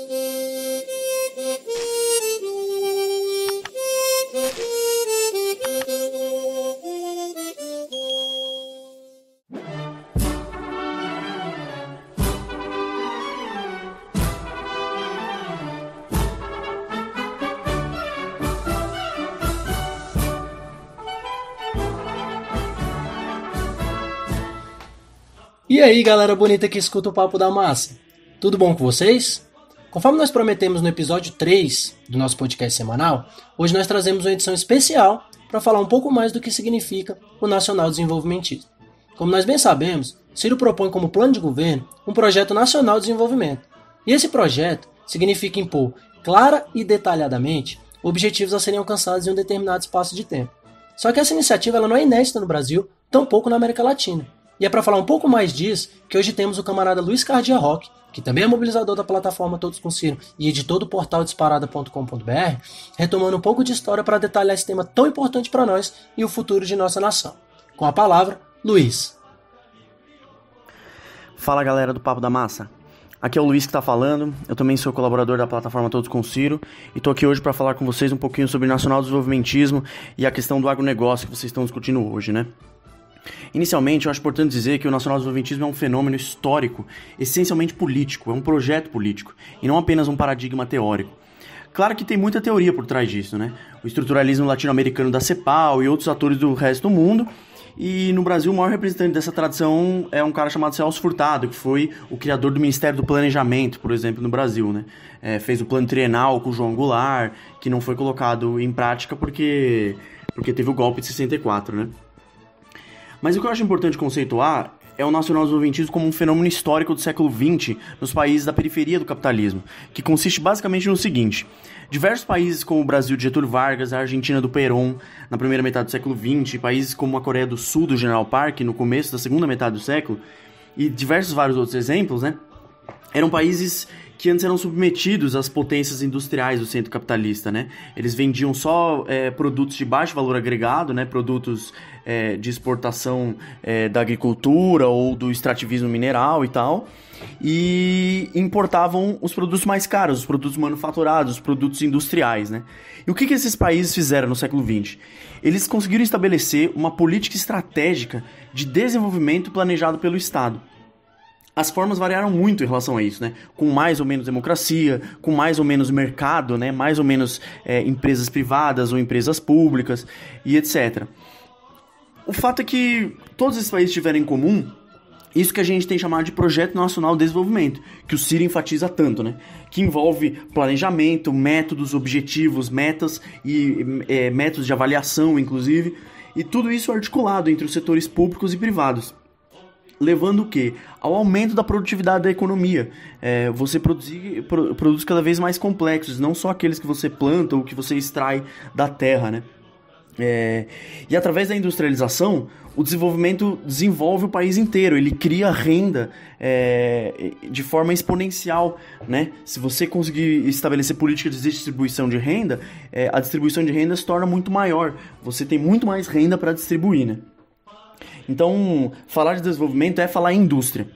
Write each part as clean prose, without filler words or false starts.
aí, galera bonita que escuta o Papo da Massa, tudo bom com vocês? Conforme nós prometemos no episódio 3 do nosso podcast semanal, hoje nós trazemos uma edição especial para falar um pouco mais do que significa o Nacional Desenvolvimentismo. Como nós bem sabemos, Ciro propõe como plano de governo um projeto nacional de desenvolvimento, e esse projeto significa impor clara e detalhadamente objetivos a serem alcançados em um determinado espaço de tempo. Só que essa iniciativa ela não é inédita no Brasil, tampouco na América Latina. E é para falar um pouco mais disso que hoje temos o camarada Luiz Cardia Roque, que também é mobilizador da plataforma Todos com Ciro e editor do portal disparada.com.br, retomando um pouco de história para detalhar esse tema tão importante para nós e o futuro de nossa nação. Com a palavra, Luiz. Fala galera do Papo da Massa, aqui é o Luiz que está falando, eu também sou colaborador da plataforma Todos com Ciro e estou aqui hoje para falar com vocês um pouquinho sobre nacional desenvolvimentismo e a questão do agronegócio que vocês estão discutindo hoje, né? Inicialmente, eu acho importante dizer que o nacional desenvolvimentismo é um fenômeno histórico, essencialmente político, é um projeto político, e não apenas um paradigma teórico. Claro que tem muita teoria por trás disso, né? O estruturalismo latino-americano da CEPAL e outros atores do resto do mundo, e no Brasil o maior representante dessa tradição é um cara chamado Celso Furtado, que foi o criador do Ministério do Planejamento, por exemplo, no Brasil, né? Fez o plano trienal com o João Goulart, que não foi colocado em prática porque teve o golpe de 64, né? Mas o que eu acho importante conceituar é o nacional desenvolvimentismo como um fenômeno histórico do século XX nos países da periferia do capitalismo, que consiste basicamente no seguinte: diversos países como o Brasil de Getúlio Vargas, a Argentina do Perón, na primeira metade do século XX, países como a Coreia do Sul do General Park, no começo da segunda metade do século, e vários outros exemplos, né, eram países que antes eram submetidos às potências industriais do centro capitalista, né? Eles vendiam só produtos de baixo valor agregado, né? Produtos de exportação da agricultura ou do extrativismo mineral e tal, e importavam os produtos mais caros, os produtos manufaturados, os produtos industriais, né? E o que esses países fizeram no século XX? Eles conseguiram estabelecer uma política estratégica de desenvolvimento planejado pelo Estado. As formas variaram muito em relação a isso, né? Com mais ou menos democracia, com mais ou menos mercado, né? Mais ou menos empresas privadas ou empresas públicas e etc. O fato é que todos esses países tiveram em comum isso que a gente tem chamado de Projeto Nacional de Desenvolvimento, que o Ciro enfatiza tanto, né? Que envolve planejamento, métodos, objetivos, metas e métodos de avaliação, inclusive, e tudo isso articulado entre os setores públicos e privados. Levando o quê? Ao aumento da produtividade da economia. Você produz cada vez mais complexos, não só aqueles que você planta ou que você extrai da terra, né? E através da industrialização, o desenvolvimento desenvolve o país inteiro, ele cria renda de forma exponencial, né? Se você conseguir estabelecer políticas de distribuição de renda, a distribuição de renda se torna muito maior, você tem muito mais renda para distribuir, né? Então, falar de desenvolvimento é falar em indústria.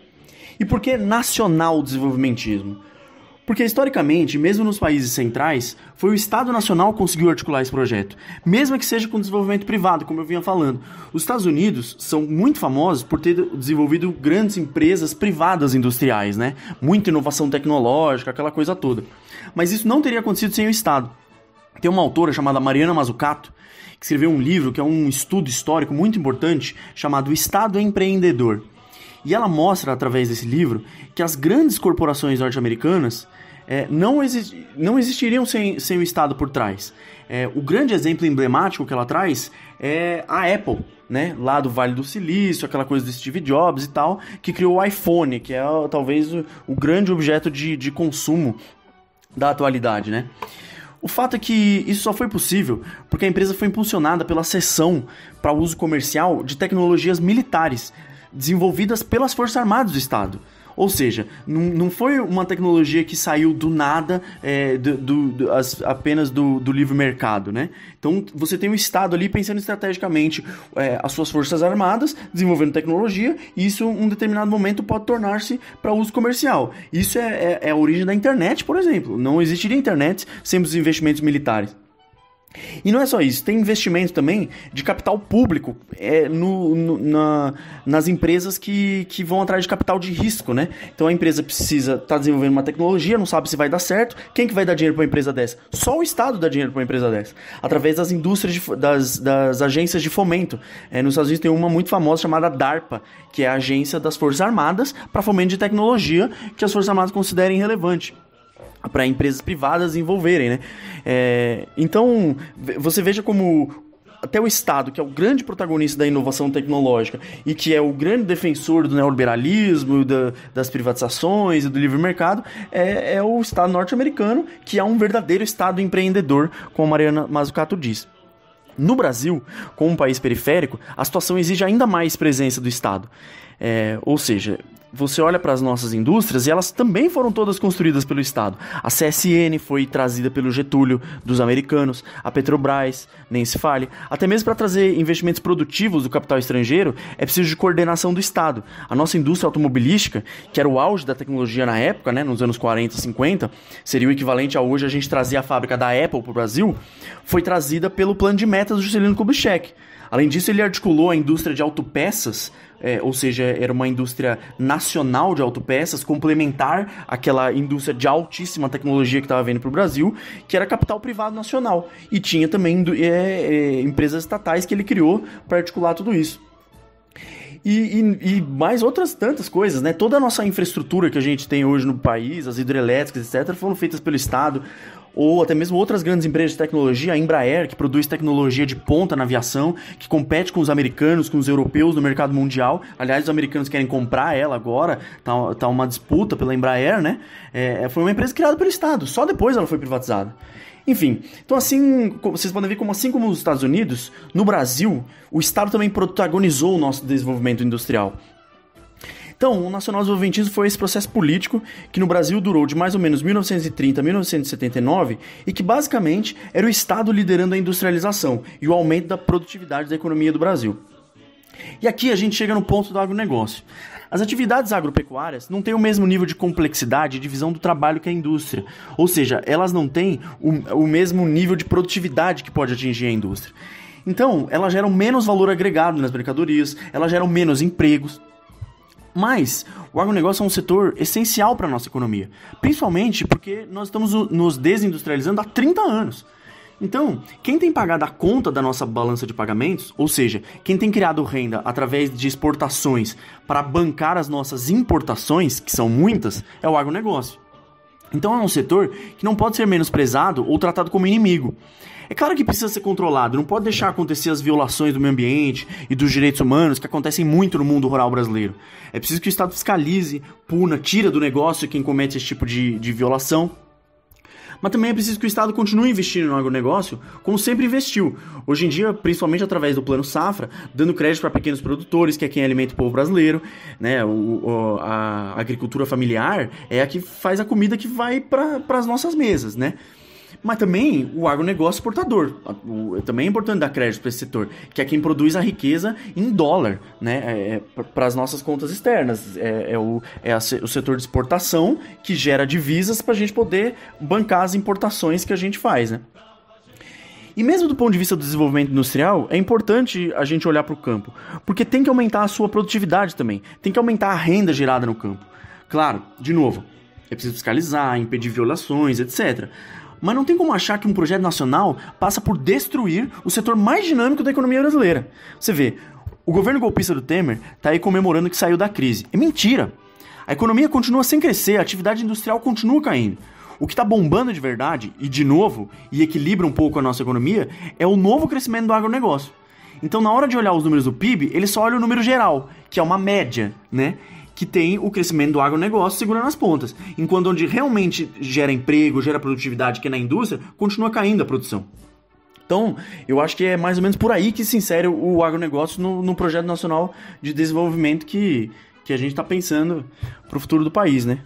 E por que nacional desenvolvimentismo? Porque, historicamente, mesmo nos países centrais, foi o Estado Nacional que conseguiu articular esse projeto, mesmo que seja com desenvolvimento privado, como eu vinha falando. Os Estados Unidos são muito famosos por ter desenvolvido grandes empresas privadas industriais, né? Muita inovação tecnológica, aquela coisa toda. Mas isso não teria acontecido sem o Estado. Tem uma autora chamada Mariana Mazzucato, que escreveu um livro que é um estudo histórico muito importante, chamado O Estado Empreendedor. E ela mostra, através desse livro, que as grandes corporações norte-americanas não existiriam sem o Estado por trás. O grande exemplo emblemático que ela traz é a Apple, né? Lá do Vale do Silício, aquela coisa do Steve Jobs e tal, que criou o iPhone, que é talvez o grande objeto de consumo da atualidade, né? O fato é que isso só foi possível porque a empresa foi impulsionada pela cessão para uso comercial de tecnologias militares desenvolvidas pelas Forças Armadas do Estado. Ou seja, não foi uma tecnologia que saiu do nada, apenas do livre mercado, né? Então, você tem o Estado ali pensando estrategicamente as suas forças armadas, desenvolvendo tecnologia, e isso, em um determinado momento, pode tornar-se para uso comercial. Isso é a origem da internet, por exemplo. Não existiria internet sem os investimentos militares. E não é só isso, tem investimento também de capital público nas empresas que vão atrás de capital de risco, né? Então a empresa precisa estar desenvolvendo uma tecnologia, não sabe se vai dar certo. Quem que vai dar dinheiro para uma empresa dessa? Só o Estado dá dinheiro para uma empresa dessa, através das indústrias, das agências de fomento. Nos Estados Unidos tem uma muito famosa chamada DARPA, que é a Agência das Forças Armadas para fomento de tecnologia que as Forças Armadas considerem relevante para empresas privadas envolverem, né? Então, você veja como até o Estado, que é o grande protagonista da inovação tecnológica e que é o grande defensor do neoliberalismo, das privatizações e do livre mercado, é o Estado norte-americano, que é um verdadeiro Estado empreendedor, como a Mariana Mazzucato diz. No Brasil, como um país periférico, a situação exige ainda mais presença do Estado. Ou seja, você olha para as nossas indústrias e elas também foram todas construídas pelo Estado. A CSN foi trazida pelo Getúlio dos americanos, a Petrobras, nem se fale. Até mesmo para trazer investimentos produtivos do capital estrangeiro, é preciso de coordenação do Estado. A nossa indústria automobilística, que era o auge da tecnologia na época, né, nos anos 40, 50, seria o equivalente a hoje a gente trazer a fábrica da Apple para o Brasil, foi trazida pelo plano de metas do Juscelino Kubitschek. Além disso, ele articulou a indústria de autopeças, ou seja, era uma indústria nacional de autopeças, complementar àquela indústria de altíssima tecnologia que estava vindo para o Brasil, que era capital privado nacional. E tinha também empresas estatais que ele criou para articular tudo isso. E mais outras tantas coisas, né? Toda a nossa infraestrutura que a gente tem hoje no país, as hidrelétricas, etc., foram feitas pelo Estado, ou até mesmo outras grandes empresas de tecnologia, a Embraer, que produz tecnologia de ponta na aviação, que compete com os americanos, com os europeus no mercado mundial. Aliás, os americanos querem comprar ela agora, tá uma disputa pela Embraer, né? Foi uma empresa criada pelo Estado, só depois ela foi privatizada. Enfim, então assim, vocês podem ver como assim como os Estados Unidos, no Brasil, o Estado também protagonizou o nosso desenvolvimento industrial. Então, o nacional-desenvolvimentismo foi esse processo político que no Brasil durou de mais ou menos 1930 a 1979 e que basicamente era o Estado liderando a industrialização e o aumento da produtividade da economia do Brasil. E aqui a gente chega no ponto do agronegócio. As atividades agropecuárias não têm o mesmo nível de complexidade e divisão do trabalho que a indústria, ou seja, elas não têm o mesmo nível de produtividade que pode atingir a indústria. Então, elas geram menos valor agregado nas mercadorias, elas geram menos empregos. Mas o agronegócio é um setor essencial para a nossa economia, principalmente porque nós estamos nos desindustrializando há 30 anos. Então, quem tem pagado a conta da nossa balança de pagamentos, ou seja, quem tem criado renda através de exportações para bancar as nossas importações, que são muitas, é o agronegócio. Então é um setor que não pode ser menosprezado ou tratado como inimigo. É claro que precisa ser controlado, não pode deixar acontecer as violações do meio ambiente e dos direitos humanos que acontecem muito no mundo rural brasileiro. É preciso que o Estado fiscalize, puna, tira do negócio quem comete esse tipo de violação. Mas também é preciso que o Estado continue investindo no agronegócio como sempre investiu. Hoje em dia, principalmente através do Plano Safra, dando crédito para pequenos produtores, que é quem alimenta o povo brasileiro, né? A agricultura familiar é a que faz a comida que vai para as nossas mesas, né? Mas também o agronegócio exportador. Também é importante dar crédito para esse setor, que é quem produz a riqueza em dólar, né? Para as nossas contas externas. O setor de exportação que gera divisas para a gente poder bancar as importações que a gente faz, né? E mesmo do ponto de vista do desenvolvimento industrial, é importante a gente olhar para o campo, porque tem que aumentar a sua produtividade também, tem que aumentar a renda gerada no campo. Claro, de novo, é preciso fiscalizar, impedir violações, etc., mas não tem como achar que um projeto nacional passa por destruir o setor mais dinâmico da economia brasileira. Você vê, o governo golpista do Temer está aí comemorando que saiu da crise. É mentira! A economia continua sem crescer, a atividade industrial continua caindo. O que está bombando de verdade, e de novo, e equilibra um pouco a nossa economia, é o novo crescimento do agronegócio. Então, na hora de olhar os números do PIB, ele só olha o número geral, que é uma média, né? Que tem o crescimento do agronegócio segurando as pontas, enquanto onde realmente gera emprego, gera produtividade, que é na indústria, continua caindo a produção. Então, eu acho que é mais ou menos por aí que se insere o agronegócio no Projeto Nacional de Desenvolvimento que que a gente tá pensando pro futuro do país, né?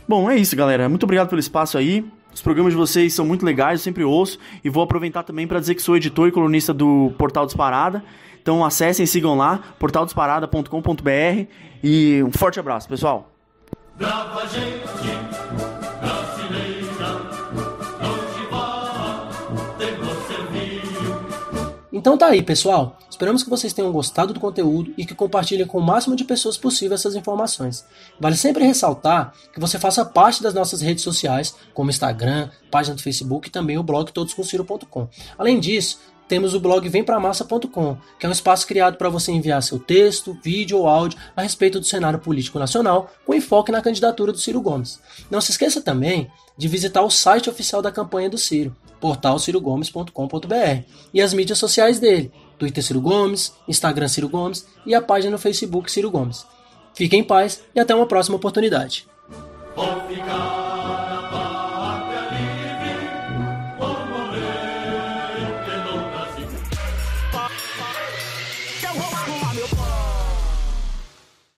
Bom, é isso, galera. Muito obrigado pelo espaço aí. Os programas de vocês são muito legais, eu sempre ouço. E vou aproveitar também para dizer que sou editor e colunista do Portal Disparada. Então acessem e sigam lá, portaldisparada.com.br. E um forte abraço, pessoal. Brava gente brasileira, onde vá, temos serviço. Então tá aí, pessoal. Esperamos que vocês tenham gostado do conteúdo e que compartilhem com o máximo de pessoas possível essas informações. Vale sempre ressaltar que você faça parte das nossas redes sociais, como Instagram, página do Facebook e também o blog todoscomciro.com. Além disso, temos o blog vempramassa.com, que é um espaço criado para você enviar seu texto, vídeo ou áudio a respeito do cenário político nacional, com enfoque na candidatura do Ciro Gomes. Não se esqueça também de visitar o site oficial da campanha do Ciro, portalcirogomes.com.br, e as mídias sociais dele, Twitter Ciro Gomes, Instagram Ciro Gomes e a página no Facebook Ciro Gomes. Fiquem em paz e até uma próxima oportunidade.